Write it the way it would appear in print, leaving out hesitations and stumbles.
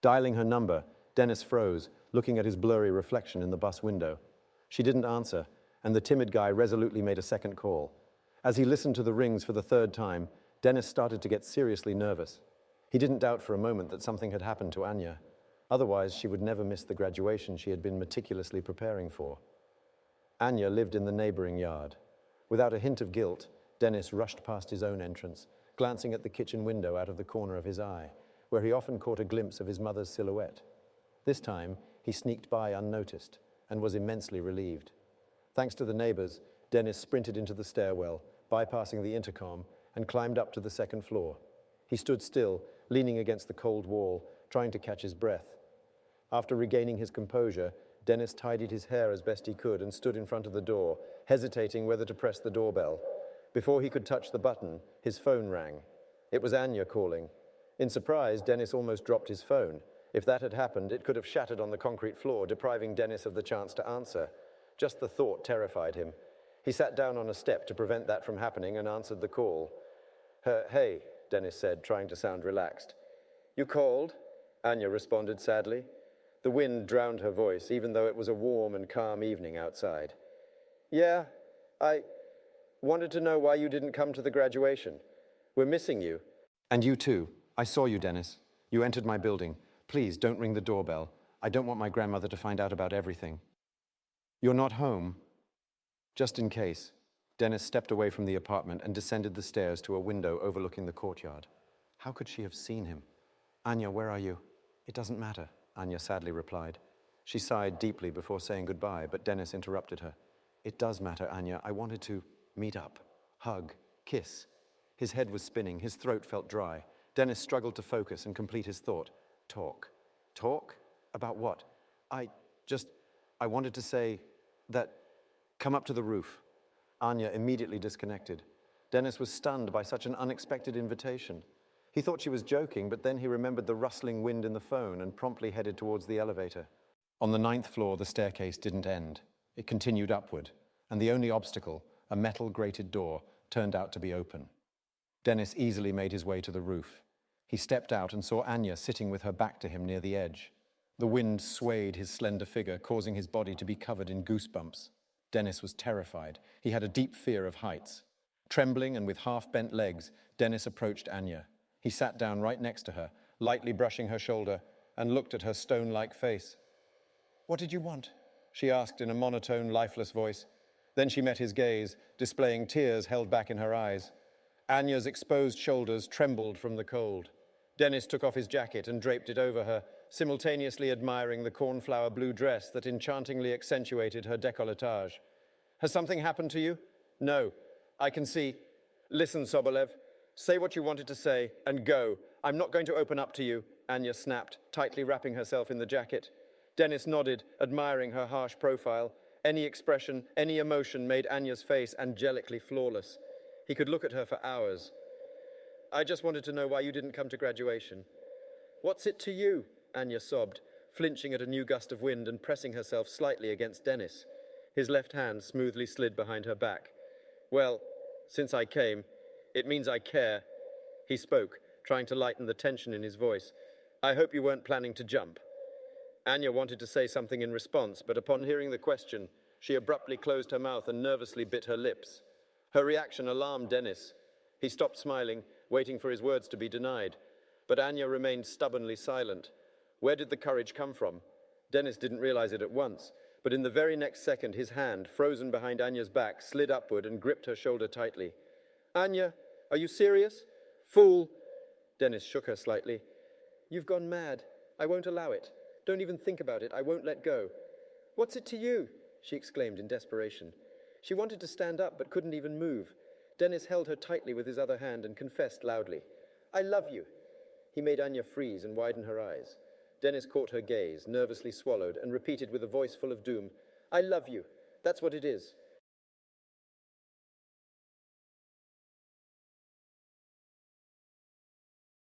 Dialing her number, Denis froze, looking at his blurry reflection in the bus window. She didn't answer, and the timid guy resolutely made a second call. As he listened to the rings for the third time, Denis started to get seriously nervous. He didn't doubt for a moment that something had happened to Anya. Otherwise, she would never miss the graduation she had been meticulously preparing for. Anya lived in the neighboring yard. Without a hint of guilt, Denis rushed past his own entrance, glancing at the kitchen window out of the corner of his eye, where he often caught a glimpse of his mother's silhouette. This time, he sneaked by unnoticed and was immensely relieved. Thanks to the neighbors, Denis sprinted into the stairwell, bypassing the intercom, and climbed up to the second floor. He stood still, leaning against the cold wall, trying to catch his breath. After regaining his composure, Denis tidied his hair as best he could and stood in front of the door, hesitating whether to press the doorbell. Before he could touch the button, his phone rang. It was Anya calling. In surprise, Denis almost dropped his phone. If that had happened, it could have shattered on the concrete floor, depriving Denis of the chance to answer. Just the thought terrified him. He sat down on a step to prevent that from happening and answered the call. Hey, Denis said, trying to sound relaxed. You called? Anya responded sadly. The wind drowned her voice, even though it was a warm and calm evening outside. Yeah, I wanted to know why you didn't come to the graduation. We're missing you. And you too. I saw you, Denis. You entered my building. Please, don't ring the doorbell. I don't want my grandmother to find out about everything. You're not home? Just in case. Denis stepped away from the apartment and descended the stairs to a window overlooking the courtyard. How could she have seen him? Anya, where are you? It doesn't matter, Anya sadly replied. She sighed deeply before saying goodbye, but Denis interrupted her. It does matter, Anya. I wanted to meet up, hug, kiss. His head was spinning, his throat felt dry. Denis struggled to focus and complete his thought. Talk. Talk? About what? I wanted to say that, come up to the roof. Anya immediately disconnected. Denis was stunned by such an unexpected invitation. He thought she was joking, but then he remembered the rustling wind in the phone and promptly headed towards the elevator. On the 9th floor, the staircase didn't end. It continued upward, and the only obstacle, a metal grated door, turned out to be open. Denis easily made his way to the roof. He stepped out and saw Anya sitting with her back to him near the edge. The wind swayed his slender figure, causing his body to be covered in goosebumps. Denis was terrified. He had a deep fear of heights. Trembling and with half-bent legs, Denis approached Anya. He sat down right next to her, lightly brushing her shoulder, and looked at her stone-like face. "What did you want?" she asked in a monotone, lifeless voice. Then she met his gaze, displaying tears held back in her eyes. Anya's exposed shoulders trembled from the cold. Denis took off his jacket and draped it over her, simultaneously admiring the cornflower blue dress that enchantingly accentuated her décolletage. "Has something happened to you?" "No, I can see." "Listen, Sobolev, say what you wanted to say and go. I'm not going to open up to you," Anya snapped, tightly wrapping herself in the jacket. Denis nodded, admiring her harsh profile. Any expression, any emotion made Anya's face angelically flawless. He could look at her for hours. "I just wanted to know why you didn't come to graduation." "What's it to you?" Anya sobbed, flinching at a new gust of wind and pressing herself slightly against Denis. His left hand smoothly slid behind her back. "Well, since I came, it means I care." He spoke, trying to lighten the tension in his voice. "I hope you weren't planning to jump." Anya wanted to say something in response, but upon hearing the question, she abruptly closed her mouth and nervously bit her lips. Her reaction alarmed Denis. He stopped smiling, waiting for his words to be denied. But Anya remained stubbornly silent. Where did the courage come from? Denis didn't realize it at once, but in the very next second, his hand, frozen behind Anya's back, slid upward and gripped her shoulder tightly. "Anya, are you serious?" "Fool!" Denis shook her slightly. "You've gone mad. I won't allow it. Don't even think about it. I won't let go." "What's it to you?" she exclaimed in desperation. She wanted to stand up but couldn't even move. Denis held her tightly with his other hand and confessed loudly. "I love you." He made Anya freeze and widen her eyes. Denis caught her gaze, nervously swallowed, and repeated with a voice full of doom, "I love you. That's what it is.